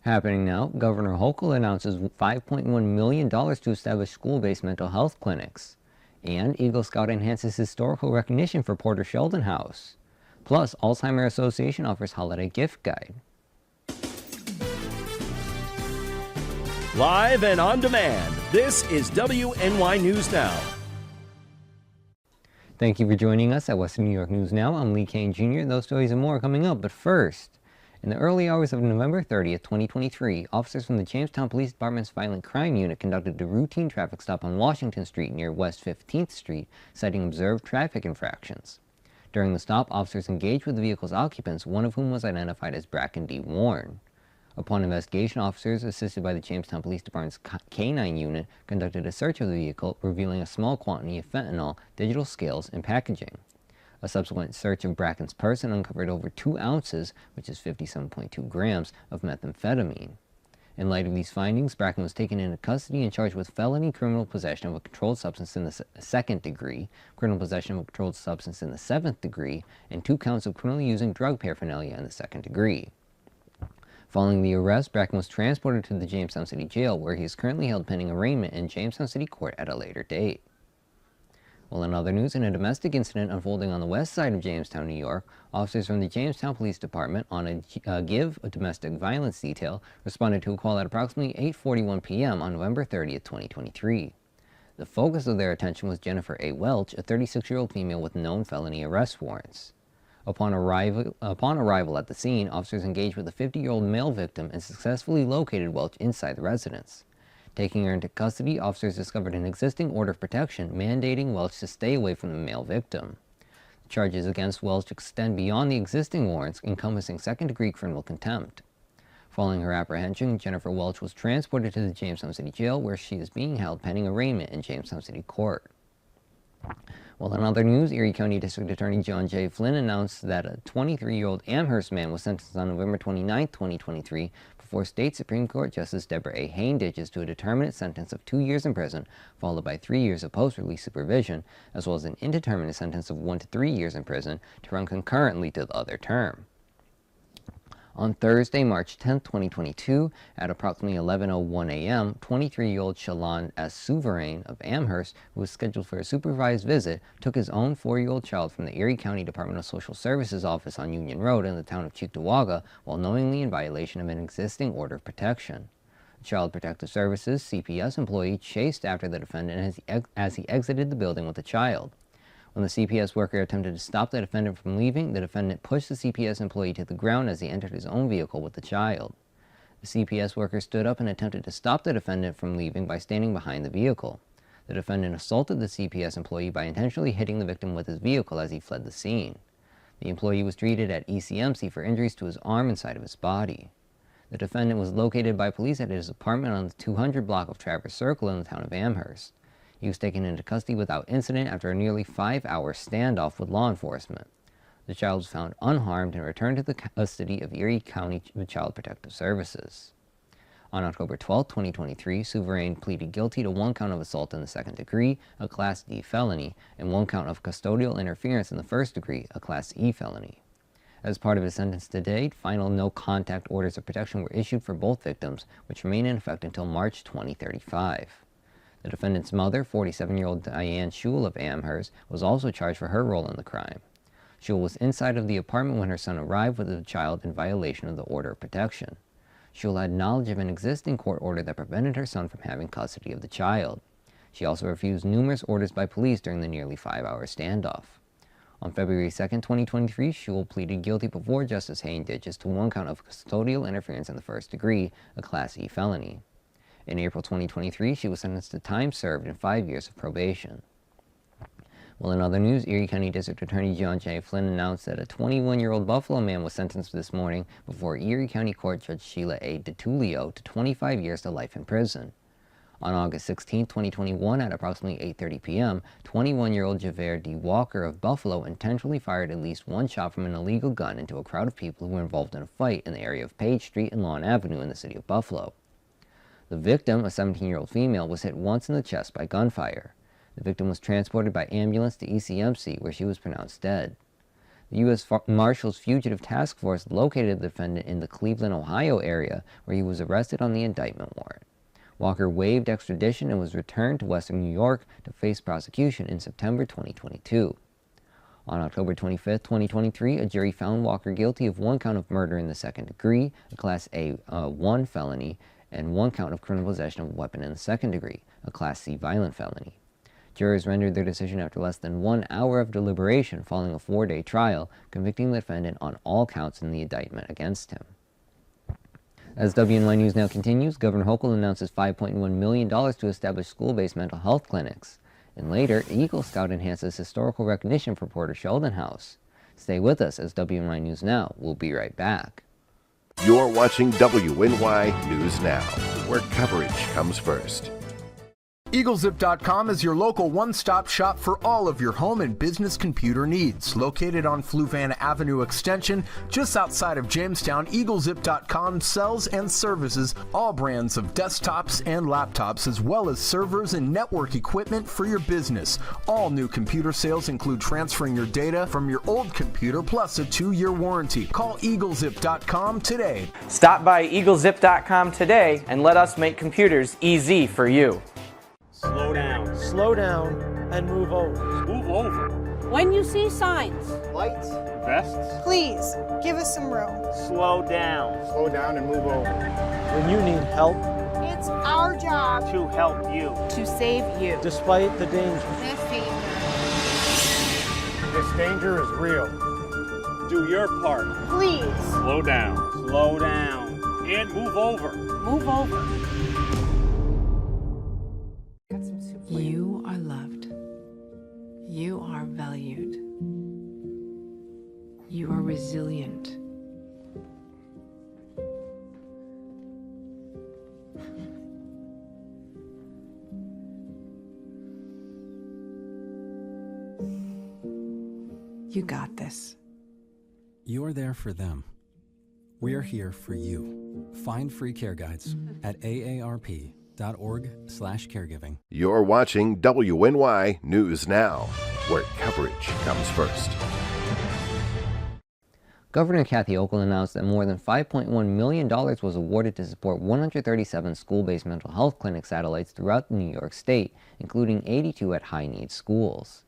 Happening now, Governor Hochul announces $5.1 million to establish school-based mental health clinics. And Eagle Scout enhances historical recognition for Porter Sheldon House. Plus, Alzheimer Association offers holiday gift guide. Live and on demand, this is WNY News Now. Thank you for joining us at Western New York News Now. I'm Lee Kane Jr. Those stories and more are coming up, but first, in the early hours of November 30th, 2023, officers from the Jamestown Police Department's Violent Crime Unit conducted a routine traffic stop on Washington Street near West 15th Street, citing observed traffic infractions. During the stop, officers engaged with the vehicle's occupants, one of whom was identified as Bracken D. Warren. Upon investigation, officers, assisted by the Jamestown Police Department's K-9 unit, conducted a search of the vehicle, revealing a small quantity of fentanyl, digital scales, and packaging. A subsequent search of Bracken's person uncovered over 2 ounces, which is 57.2 grams, of methamphetamine. In light of these findings, Bracken was taken into custody and charged with felony criminal possession of a controlled substance in the second degree, criminal possession of a controlled substance in the 7th degree, and 2 counts of criminally using drug paraphernalia in the 2nd degree. Following the arrest, Bracken was transported to the Jamestown City Jail, where he is currently held pending arraignment in Jamestown City Court at a later date. Well, in other news, in a domestic incident unfolding on the west side of Jamestown, New York, officers from the Jamestown Police Department on a domestic violence detail responded to a call at approximately 8:41 p.m. on November 30th, 2023. The focus of their attention was Jennifer A. Welch, a 36-year-old female with known felony arrest warrants. Upon arrival at the scene, officers engaged with a 50-year-old male victim and successfully located Welch inside the residence. Taking her into custody, officers discovered an existing order of protection mandating Welch to stay away from the male victim. The charges against Welch extend beyond the existing warrants, encompassing second-degree criminal contempt. Following her apprehension, Jennifer Welch was transported to the Jamestown City Jail, where she is being held pending arraignment in Jamestown City Court. Well, in other news, Erie County District Attorney John J. Flynn announced that a 23-year-old Amherst man was sentenced on November 29, 2023, before State Supreme Court Justice Deborah A. Hain-Ditches to a determinate sentence of 2 years in prison, followed by 3 years of post-release supervision, as well as an indeterminate sentence of 1 to 3 years in prison to run concurrently to the other term. On Thursday, March 10, 2022, at approximately 11:01 a.m., 23-year-old Sheldon S. Souverain of Amherst, who was scheduled for a supervised visit, took his own 4-year-old child from the Erie County Department of Social Services office on Union Road in the town of Cheektowaga while knowingly in violation of an existing order of protection. Child Protective Services CPS employee chased after the defendant as he exited the building with the child. When the CPS worker attempted to stop the defendant from leaving, the defendant pushed the CPS employee to the ground as he entered his own vehicle with the child. The CPS worker stood up and attempted to stop the defendant from leaving by standing behind the vehicle. The defendant assaulted the CPS employee by intentionally hitting the victim with his vehicle as he fled the scene. The employee was treated at ECMC for injuries to his arm and side of his body. The defendant was located by police at his apartment on the 200 block of Traverse Circle in the town of Amherst. He was taken into custody without incident after a nearly 5-hour standoff with law enforcement. The child was found unharmed and returned to the custody of Erie County Child Protective Services. On October 12, 2023, Souverain pleaded guilty to 1 count of assault in the 2nd degree, a Class D felony, and 1 count of custodial interference in the 1st degree, a Class E felony. As part of his sentence to date, final no-contact orders of protection were issued for both victims, which remain in effect until March 2035. The defendant's mother, 47-year-old Diane Schul of Amherst, was also charged for her role in the crime. Schul was inside of the apartment when her son arrived with the child in violation of the order of protection. Schul had knowledge of an existing court order that prevented her son from having custody of the child. She also refused numerous orders by police during the nearly 5-hour standoff. On February 2, 2023, Schul pleaded guilty before Justice Hain-Ditches to 1 count of custodial interference in the 1st degree, a Class E felony. In April 2023, she was sentenced to time served and 5 years of probation. Well, in other news, Erie County District Attorney John J. Flynn announced that a 21-year-old Buffalo man was sentenced this morning before Erie County Court Judge Sheila A. DiTullio to 25 years to life in prison. On August 16, 2021, at approximately 8:30 p.m., 21-year-old Javere D. Walker of Buffalo intentionally fired at least 1 shot from an illegal gun into a crowd of people who were involved in a fight in the area of Page Street and Lawn Avenue in the city of Buffalo. The victim, a 17-year-old female, was hit once in the chest by gunfire. The victim was transported by ambulance to ECMC, where she was pronounced dead. The U.S. Marshals Fugitive Task Force located the defendant in the Cleveland, Ohio area, where he was arrested on the indictment warrant. Walker waived extradition and was returned to Western New York to face prosecution in September 2022. On October 25, 2023, a jury found Walker guilty of one count of murder in the second degree, a Class A1 felony, and one count of criminal possession of a weapon in the second degree, a Class C violent felony. Jurors rendered their decision after less than 1 hour of deliberation following a 4-day trial, convicting the defendant on all counts in the indictment against him. As WNY News Now continues, Governor Hochul announces $5.1 million to establish school-based mental health clinics. And later, Eagle Scout enhances historical recognition for Porter Sheldon House. Stay with us as WNY News Now. We'll be right back. You're watching WNY News Now, where coverage comes first. EagleZip.com is your local one-stop shop for all of your home and business computer needs. Located on Fluvanna Avenue Extension, just outside of Jamestown, EagleZip.com sells and services all brands of desktops and laptops, as well as servers and network equipment for your business. All new computer sales include transferring your data from your old computer, plus a 2-year warranty. Call EagleZip.com today. Stop by EagleZip.com today and let us make computers easy for you. Slow down. Slow down and move over. Move over. When you see signs, Lights. Vests. Please, give us some room. Slow down. Slow down and move over. When you need help, It's our job To help you. to save you. despite the danger. This danger This danger is real. Do your part. Please. Slow down. Slow down. And move over. Move over. You are loved. You are valued. You are resilient. You got this. You're there for them. We're here for you. Find free care guides at aarp.org/caregiving. You're watching WNY News Now, where coverage comes first. Governor Kathy Hochul announced that more than $5.1 million was awarded to support 137 school-based mental health clinic satellites throughout New York State, including 82 at high-need schools.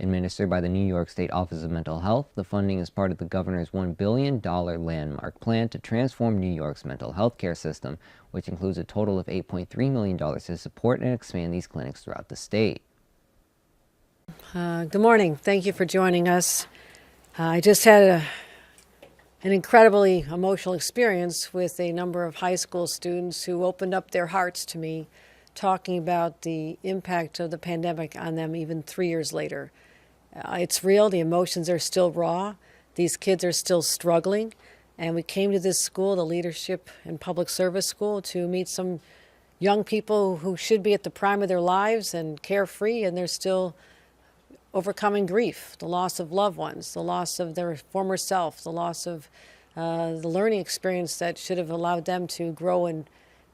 Administered by the New York State Office of Mental Health, the funding is part of the governor's $1 billion landmark plan to transform New York's mental health care system, which includes a total of $8.3 million to support and expand these clinics throughout the state. Good morning. Thank you for joining us. I just had an incredibly emotional experience with a number of high school students who opened up their hearts to me, talking about the impact of the pandemic on them even 3 years later. It's real. The emotions are still raw. These kids are still struggling. And we came to this school, the Leadership and Public Service School, to meet some young people who should be at the prime of their lives and carefree, and they're still overcoming grief, the loss of loved ones, the loss of their former self, the loss of the learning experience that should have allowed them to grow in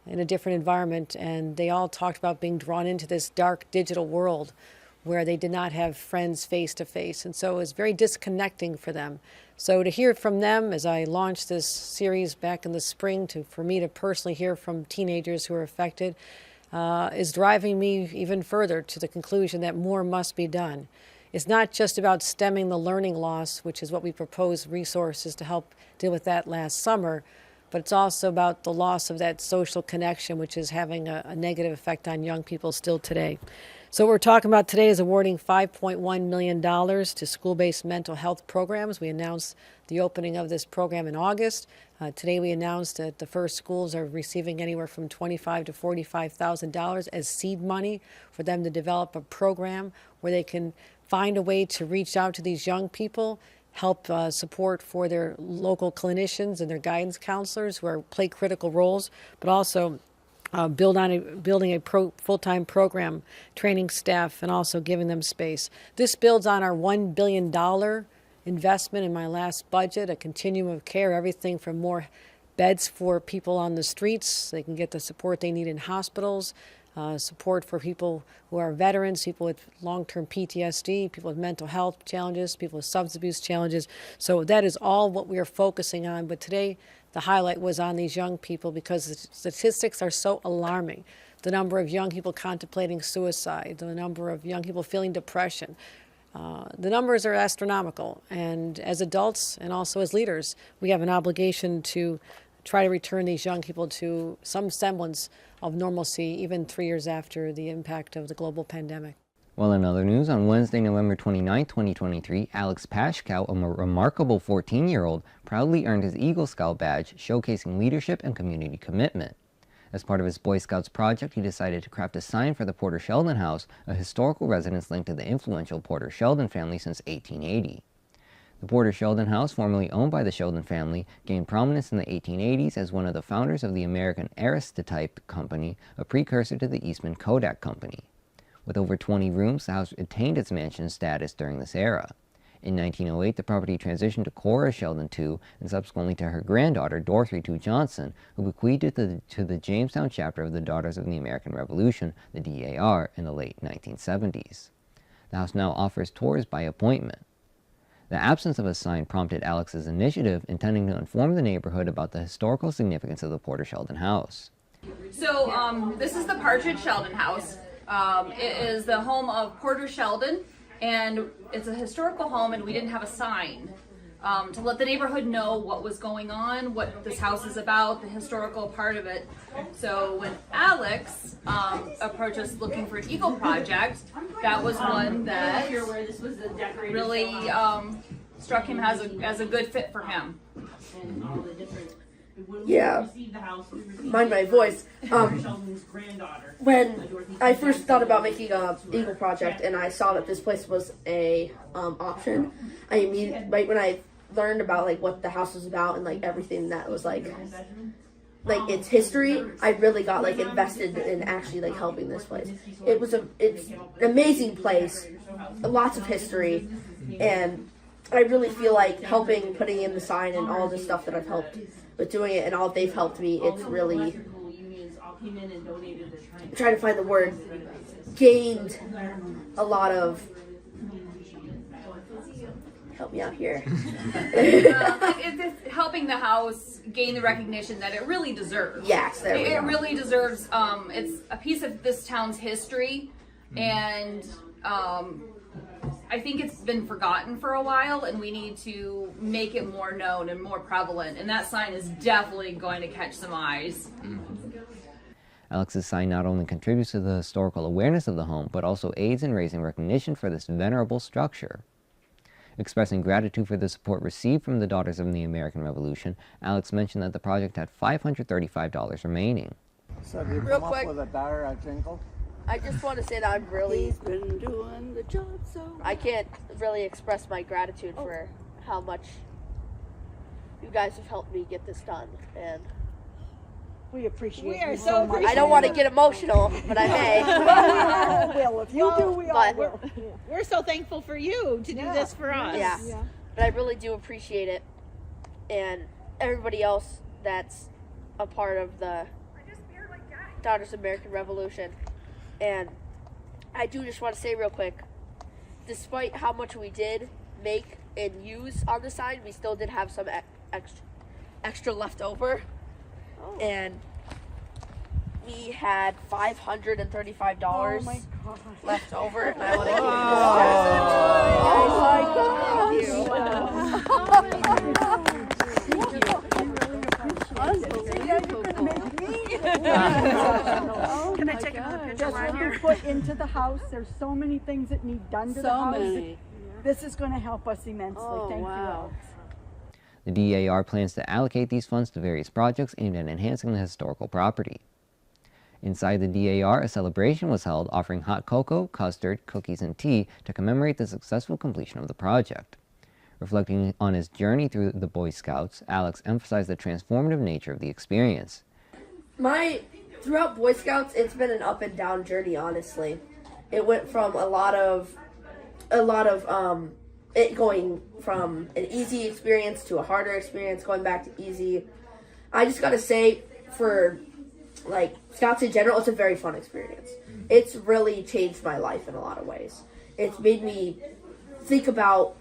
a different environment. And they all talked about being drawn into this dark digital world where they did not have friends face to face. And so it was very disconnecting for them. So to hear from them as I launched this series back in the spring, for me to personally hear from teenagers who are affected, is driving me even further to the conclusion that more must be done. It's not just about stemming the learning loss, which is what we proposed resources to help deal with that last summer, but it's also about the loss of that social connection, which is having a negative effect on young people still today. So what we're talking about today is awarding $5.1 million to school-based mental health programs. We announced the opening of this program in August. Today we announced that the first schools are receiving anywhere from $25,000 to $45,000 as seed money for them to develop a program where they can find a way to reach out to these young people, help support for their local clinicians and their guidance counselors who play critical roles, but also building a full-time program, training staff, and also giving them space. This builds on our $1 billion investment in my last budget, a continuum of care, everything from more beds for people on the streets, so they can get the support they need in hospitals, support for people who are veterans, people with long-term PTSD, people with mental health challenges, people with substance abuse challenges. So that is all what we are focusing on. But today, the highlight was on these young people because the statistics are so alarming. The number of young people contemplating suicide, the number of young people feeling depression. The numbers are astronomical. And as adults and also as leaders, we have an obligation to try to return these young people to some semblance of normalcy, even 3 years after the impact of the global pandemic. Well, in other news, on Wednesday, November 29, 2023, Alex Pashkow, a remarkable 14-year-old, proudly earned his Eagle Scout badge, showcasing leadership and community commitment. As part of his Boy Scouts project, he decided to craft a sign for the Porter Sheldon House, a historical residence linked to the influential Porter Sheldon family since 1880. The Porter Sheldon House, formerly owned by the Sheldon family, gained prominence in the 1880s as one of the founders of the American Aristocrat Company, a precursor to the Eastman Kodak Company. With over 20 rooms, the house attained its mansion status during this era. In 1908, the property transitioned to Cora Sheldon II and subsequently to her granddaughter, Dorothy II Johnson, who bequeathed it to the Jamestown chapter of the Daughters of the American Revolution, the DAR, in the late 1970s. The house now offers tours by appointment. The absence of a sign prompted Alex's initiative, intending to inform the neighborhood about the historical significance of the Porter Sheldon House. So this is the Partridge Sheldon House. It is the home of Porter Sheldon, and it's a historical home, and we didn't have a sign to let the neighborhood know what was going on, what this house is about, the historical part of it. So when Alex approached us looking for an Eagle project, that was one that really struck him as a good fit for him. Yeah, mind my voice. When I first thought about making a Eagle project and I saw that this place was a option, I immediately, right when I learned about like what the house was about and like everything that was like its history, I really got like invested in actually like helping this place. It's an amazing place, lots of history, and I really feel like helping, putting in the sign and all the stuff that I've helped with doing it and all they've helped me, it's really, I'm trying to find the word, gained a lot of, help me out here. It's helping the house gain the recognition that it really deserves. Yes, there we go. It really deserves. It's a piece of this town's history, and I think it's been forgotten for a while, and we need to make it more known and more prevalent. And that sign is definitely going to catch some eyes. Alex's sign not only contributes to the historical awareness of the home, but also aids in raising recognition for this venerable structure. Expressing gratitude for the support received from the Daughters of the American Revolution, Alex mentioned that the project had $535 remaining. So have you Real come quick. up with a dollar Jingle? I just want to say that I'm really, He's been doing the job so I can't really express my gratitude for how much you guys have helped me get this done, and We appreciate We are you so so much. I don't want to get emotional, but I may. We all will. If you do, we all But- will. We're so thankful for you to do this for us. Yeah. But I really do appreciate it, and everybody else that's a part of the Daughters of American Revolution. And I do just want to say real quick, despite how much we did make and use on the sign, we still did have some extra left over. And we had $535 left over, and I want to Can I take another picture? Just what we put into the house, there's so many things that need done to the house. This is going to help us immensely. Thank you all. The DAR plans to allocate these funds to various projects aimed at enhancing the historical property. Inside the DAR, a celebration was held offering hot cocoa, custard, cookies, and tea to commemorate the successful completion of the project. Reflecting on his journey through the Boy Scouts, Alex emphasized the transformative nature of the experience. Throughout Boy Scouts, it's been an up and down journey, honestly. It went from a lot of it going from an easy experience to a harder experience, going back to easy. I just gotta say, for like Scouts in general, it's a very fun experience. It's really changed my life in a lot of ways. It's made me think about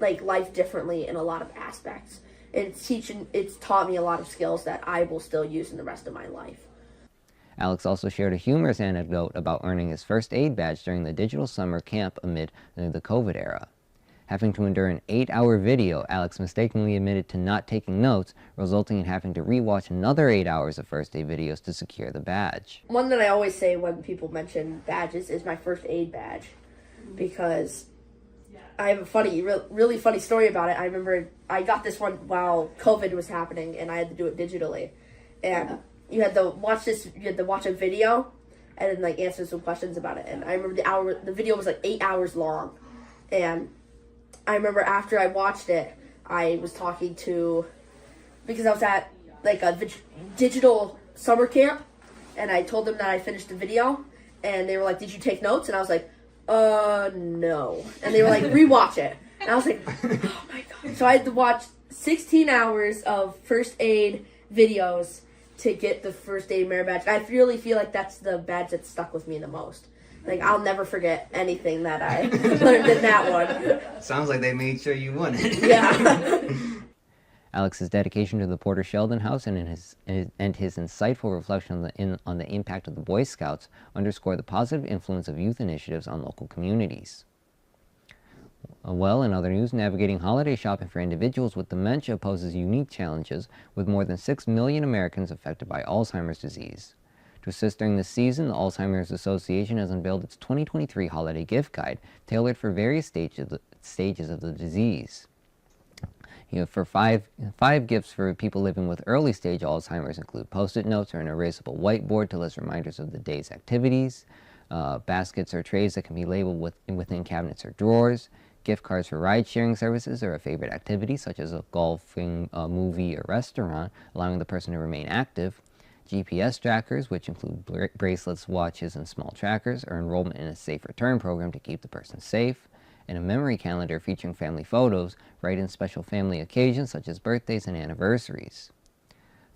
like life differently in a lot of aspects. It's taught me a lot of skills that I will still use in the rest of my life. Alex also shared a humorous anecdote about earning his first aid badge during the digital summer camp amid the COVID era. Having to endure an 8-hour video, Alex mistakenly admitted to not taking notes, resulting in having to rewatch another 8 hours of first aid videos to secure the badge. One that I always say when people mention badges is my first aid badge, because I have a funny, really funny story about it. I remember I got this one while COVID was happening, and I had to do it digitally, and you had to watch a video, and then like answer some questions about it. And I remember the video was like 8 hours long, and I remember after I watched it, I was talking to, because I was at like a digital summer camp, and I told them that I finished the video, and they were like, "Did you take notes?" And I was like, no. And they were like, "Rewatch it." And I was like, oh my God. So I had to watch 16 hours of first aid videos to get the first aid merit badge. I really feel like that's the badge that stuck with me the most. Like, I'll never forget anything that I learned in that one. Sounds like they made sure you won it. Yeah. Alex's dedication to the Porter Sheldon House and his insightful reflection on the impact of the Boy Scouts underscore the positive influence of youth initiatives on local communities. Well, in other news, navigating holiday shopping for individuals with dementia poses unique challenges, with more than 6 million Americans affected by Alzheimer's disease. To assist during this season, the Alzheimer's Association has unveiled its 2023 holiday gift guide, tailored for various stages of the disease. For five gifts for people living with early-stage Alzheimer's include Post-it notes or an erasable whiteboard to list reminders of the day's activities, baskets or trays that can be labeled within cabinets or drawers, gift cards for ride-sharing services or a favorite activity such as a golfing, movie, or restaurant, allowing the person to remain active, GPS trackers, which include bracelets, watches, and small trackers, or enrollment in a safe return program to keep the person safe, and a memory calendar featuring family photos, right in special family occasions such as birthdays and anniversaries.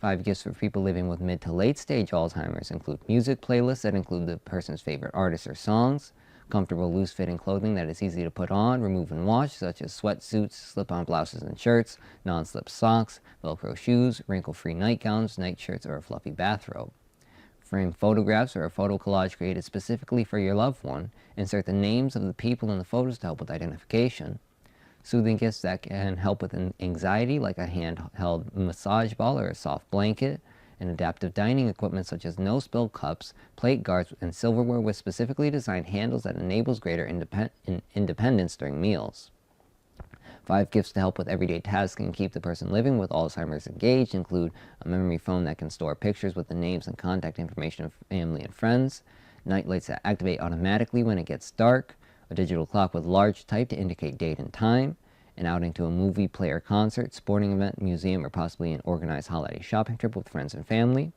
5 gifts for people living with mid to late stage Alzheimer's include music playlists that include the person's favorite artists or songs, comfortable loose-fitting clothing that is easy to put on, remove, and wash, such as sweatsuits, slip-on blouses and shirts, non-slip socks, Velcro shoes, wrinkle-free nightgowns, nightshirts, or a fluffy bathrobe. Frame photographs or a photo collage created specifically for your loved one. Insert the names of the people in the photos to help with identification. Soothing gifts that can help with anxiety, like a handheld massage ball or a soft blanket, and adaptive dining equipment such as no-spill cups, plate guards, and silverware with specifically designed handles that enables greater independence during meals. 5 gifts to help with everyday tasks and keep the person living with Alzheimer's engaged include a memory phone that can store pictures with the names and contact information of family and friends, night lights that activate automatically when it gets dark, a digital clock with large type to indicate date and time, an outing to a movie, play, or concert, sporting event, museum, or possibly an organized holiday shopping trip with friends and family.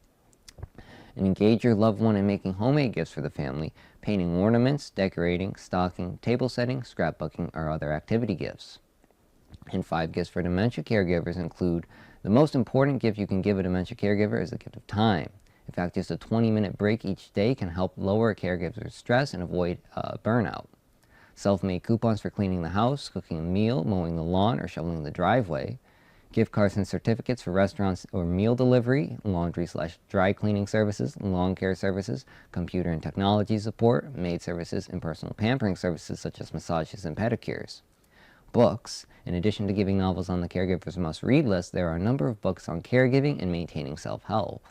And engage your loved one in making homemade gifts for the family, painting ornaments, decorating, stocking, table setting, scrapbooking, or other activity gifts. And 5 gifts for dementia caregivers include the most important gift you can give a dementia caregiver is the gift of time. In fact, just a 20-minute break each day can help lower a caregiver's stress and avoid burnout. Self-made coupons for cleaning the house, cooking a meal, mowing the lawn, or shoveling the driveway. Gift cards and certificates for restaurants or meal delivery, laundry/dry cleaning services, lawn care services, computer and technology support, maid services, and personal pampering services such as massages and pedicures. Books. In addition to giving novels on the caregiver's must-read list, there are a number of books on caregiving and maintaining self-help.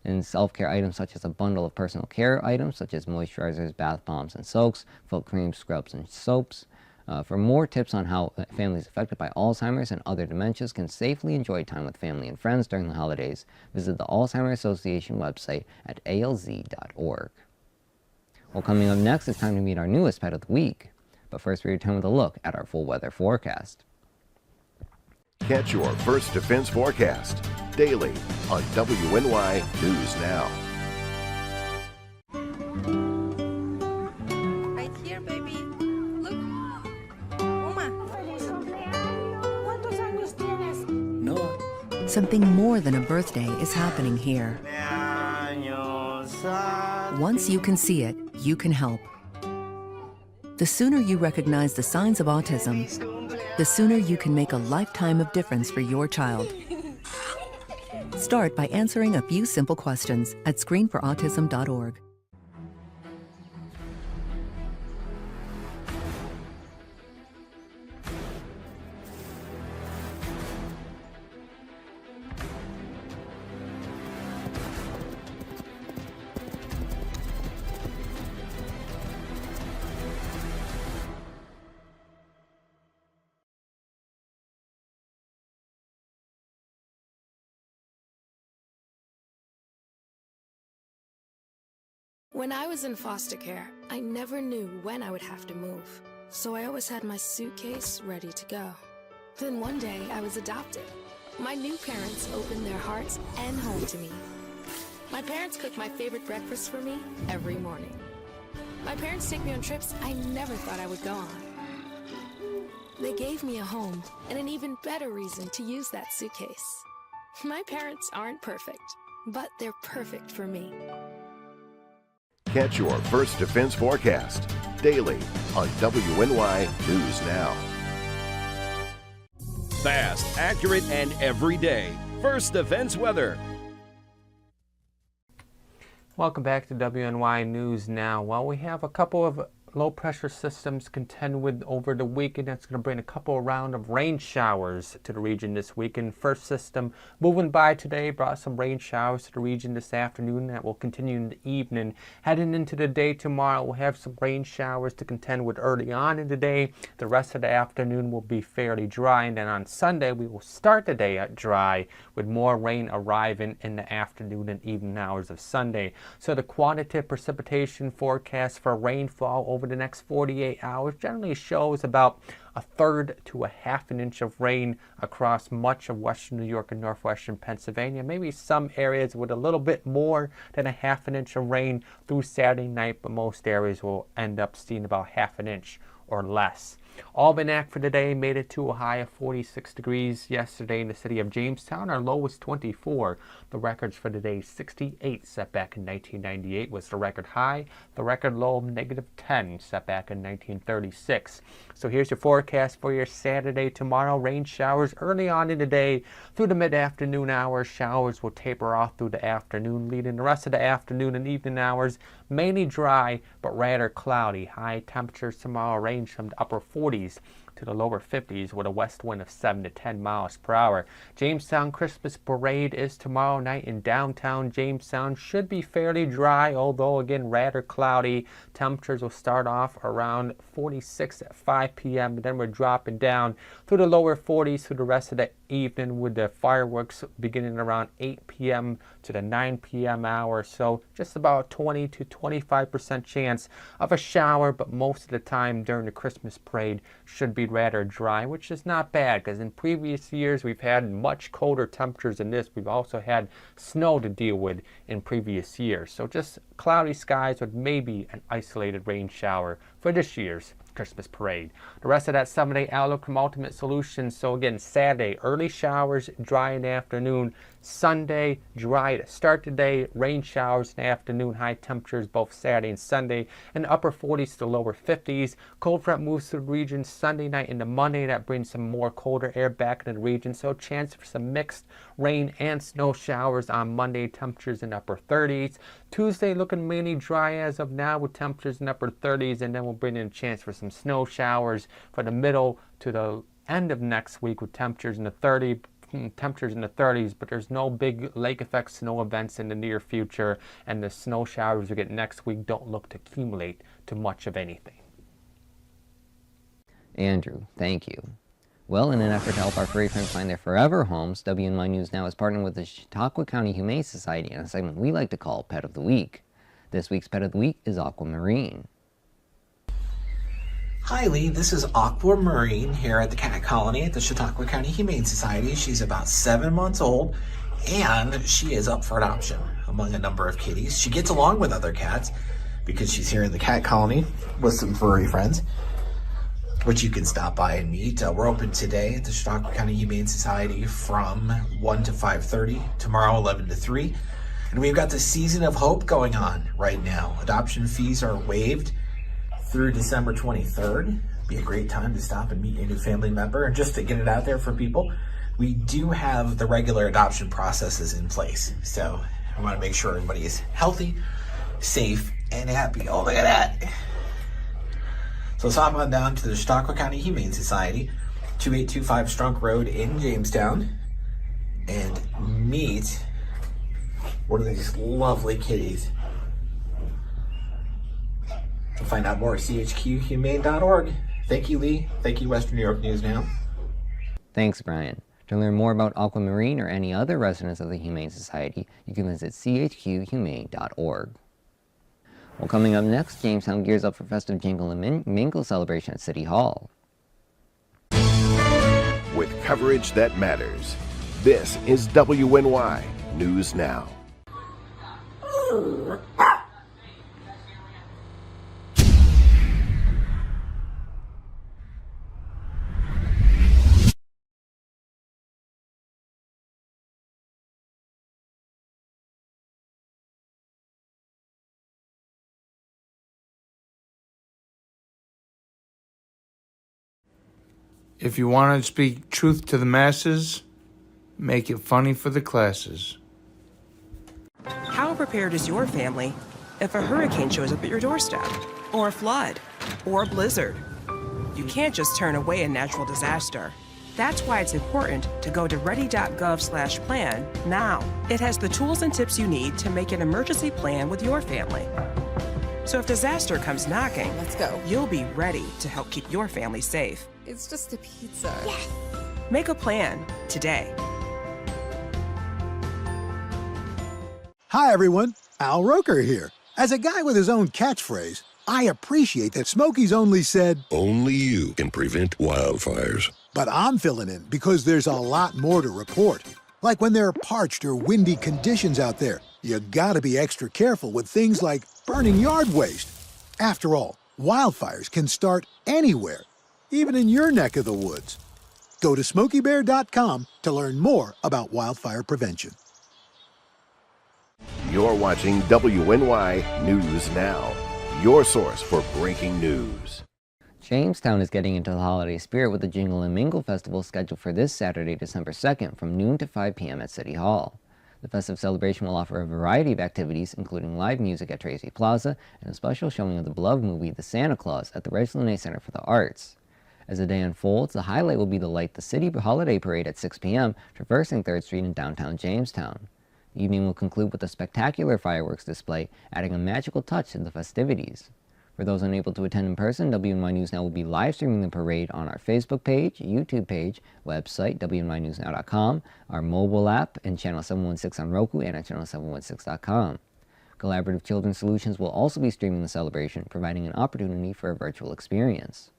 And self-care items such as a bundle of personal care items such as moisturizers, bath bombs, and soaks, foot creams, scrubs, and soaps. For more tips on how families affected by Alzheimer's and other dementias can safely enjoy time with family and friends during the holidays, visit the Alzheimer's Association website at alz.org. Well, coming up next, it's time to meet our newest pet of the week. But first, we return with a look at our full weather forecast. Catch your First Defense forecast daily on WNY News Now. Right here, baby. Look. Uma. Something more than a birthday is happening here. Once you can see it, you can help. The sooner you recognize the signs of autism, the sooner you can make a lifetime of difference for your child. Start by answering a few simple questions at screenforautism.org. When I was in foster care, I never knew when I would have to move, so I always had my suitcase ready to go. Then one day, I was adopted. My new parents opened their hearts and home to me. My parents cook my favorite breakfast for me every morning. My parents take me on trips I never thought I would go on. They gave me a home and an even better reason to use that suitcase. My parents aren't perfect, but they're perfect for me. Catch your First Defense forecast daily on WNY News Now. Fast, accurate, and everyday. First Defense weather. Welcome back to WNY News Now. Well, we have a couple of low pressure systems contend with over the weekend. That's going to bring a couple round of rain showers to the region this weekend. First system moving by today brought some rain showers to the region this afternoon. That will continue in the evening. Heading into the day tomorrow, we'll have some rain showers to contend with early on in the day. The rest of the afternoon will be fairly dry, and then on Sunday we will start the day dry with more rain arriving in the afternoon and evening hours of Sunday. So the quantitative precipitation forecast for rainfall over the next 48 hours generally shows about 1/3 to 1/2 inch of rain across much of western New York and northwestern Pennsylvania. Maybe some areas with a little bit more than 1/2 inch of rain through Saturday night, but most areas will end up seeing about 1/2 inch or less. Almanac for today made it to a high of 46 degrees yesterday in the city of Jamestown. Our low was 24. The records for today, 68 set back in 1998 was the record high. The record low of -10 set back in 1936. So here's your forecast for your Saturday tomorrow. Rain showers early on in the day through the mid-afternoon hours. Showers will taper off through the afternoon, leading the rest of the afternoon and evening hours mainly dry but rather cloudy. High temperatures tomorrow range from the upper 40s to the lower 50s with a west wind of 7 to 10 miles per hour. Jamestown Christmas Parade is tomorrow night in downtown Jamestown. Should be fairly dry, although again rather cloudy. Temperatures will start off around 46 at 5 p.m. and then we're dropping down through the lower 40s through the rest of the evening with the fireworks beginning around 8 p.m. to the 9 p.m. hour. So just about 20 to 25% chance of a shower, but most of the time during the Christmas parade should be rather dry, which is not bad because in previous years we've had much colder temperatures than this. We've also had snow to deal with in previous years. So just cloudy skies with maybe an isolated rain shower for this year's Christmas parade. The rest of that 7-day outlook from Ultimate Solutions. So again, Saturday, early showers, dry in the afternoon. Sunday, dry to start the day, rain showers in the afternoon, high temperatures both Saturday and Sunday, in the upper 40s to lower 50s. Cold front moves through the region Sunday night into Monday. That brings some more colder air back into the region. So chance for some mixed rain and snow showers on Monday, temperatures in the upper 30s. Tuesday looking mainly dry as of now with temperatures in the upper 30s, and then we'll bring in a chance for some snow showers for the middle to the end of next week with temperatures in the 30s, but there's no big lake effect snow events in the near future, and the snow showers we get next week don't look to accumulate to much of anything. Andrew, thank you. Well, in an effort to help our furry friends find their forever homes, WNY News Now is partnering with the Chautauqua County Humane Society in a segment we like to call Pet of the Week. This week's Pet of the Week is Aquamarine. Hi Lee, this is Aquamarine here at the cat colony at the Chautauqua County Humane Society. She's about 7 months old and she is up for adoption among a number of kitties. She gets along with other cats because she's here in the cat colony with some furry friends, which you can stop by and meet. We're open today at the Chautauqua County Humane Society from 1 to 5:30, tomorrow 11 to 3. And we've got the Season of Hope going on right now. Adoption fees are waived through December 23rd. Be a great time to stop and meet your new family member. And just to get it out there for people, we do have the regular adoption processes in place. So I want to make sure everybody is healthy, safe, and happy. Oh, look at that. So let's hop on down to the Chautauqua County Humane Society, 2825 Strunk Road in Jamestown, and meet one of these lovely kitties. To find out more, chqhumane.org. Thank you, Lee. Thank you, Western New York News Now. Thanks, Brian. To learn more about Aquamarine or any other residents of the Humane Society, you can visit chqhumane.org. Well, coming up next, Jamestown gears up for Festive Jingle and Mingle celebration at City Hall. With coverage that matters, this is WNY News Now. If you want to speak truth to the masses, make it funny for the classes. How prepared is your family if a hurricane shows up at your doorstep, or a flood, or a blizzard? You can't just turn away a natural disaster. That's why it's important to go to ready.gov/plan now. It has the tools and tips you need to make an emergency plan with your family. So if disaster comes knocking, Let's go. You'll be ready to help keep your family safe. It's just a pizza. Yes. Make a plan today. Hi, everyone. Al Roker here. As a guy with his own catchphrase, I appreciate that Smokey's only said, "Only you can prevent wildfires." But I'm filling in because there's a lot more to report. Like when there are parched or windy conditions out there, you gotta be extra careful with things like burning yard waste. After all, wildfires can start anywhere, even in your neck of the woods. Go to SmokeyBear.com to learn more about wildfire prevention. You're watching WNY News Now, your source for breaking news. Jamestown is getting into the holiday spirit with the Jingle and Mingle Festival scheduled for this Saturday, December 2nd from noon to 5 p.m. at City Hall. The festive celebration will offer a variety of activities, including live music at Tracy Plaza and a special showing of the beloved movie The Santa Claus at the Reginald Lene Center for the Arts. As the day unfolds, the highlight will be the Light the City Holiday Parade at 6 p.m., traversing 3rd Street in downtown Jamestown. The evening will conclude with a spectacular fireworks display, adding a magical touch to the festivities. For those unable to attend in person, WNY News Now will be live streaming the parade on our Facebook page, YouTube page, website, WNYNewsNow.com, our mobile app, and Channel 716 on Roku and at Channel716.com. Collaborative Children's Solutions will also be streaming the celebration, providing an opportunity for a virtual experience.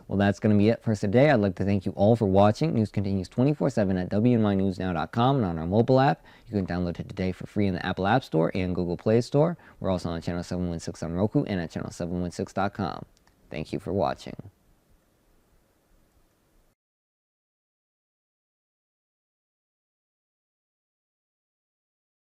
Well, that's going to be it for us today. I'd like to thank you all for watching. News continues 24/7 at WNYNewsNow.com and on our mobile app. You can download it today for free in the Apple App Store and Google Play Store. We're also on Channel 716 on Roku and at Channel716.com. Thank you for watching.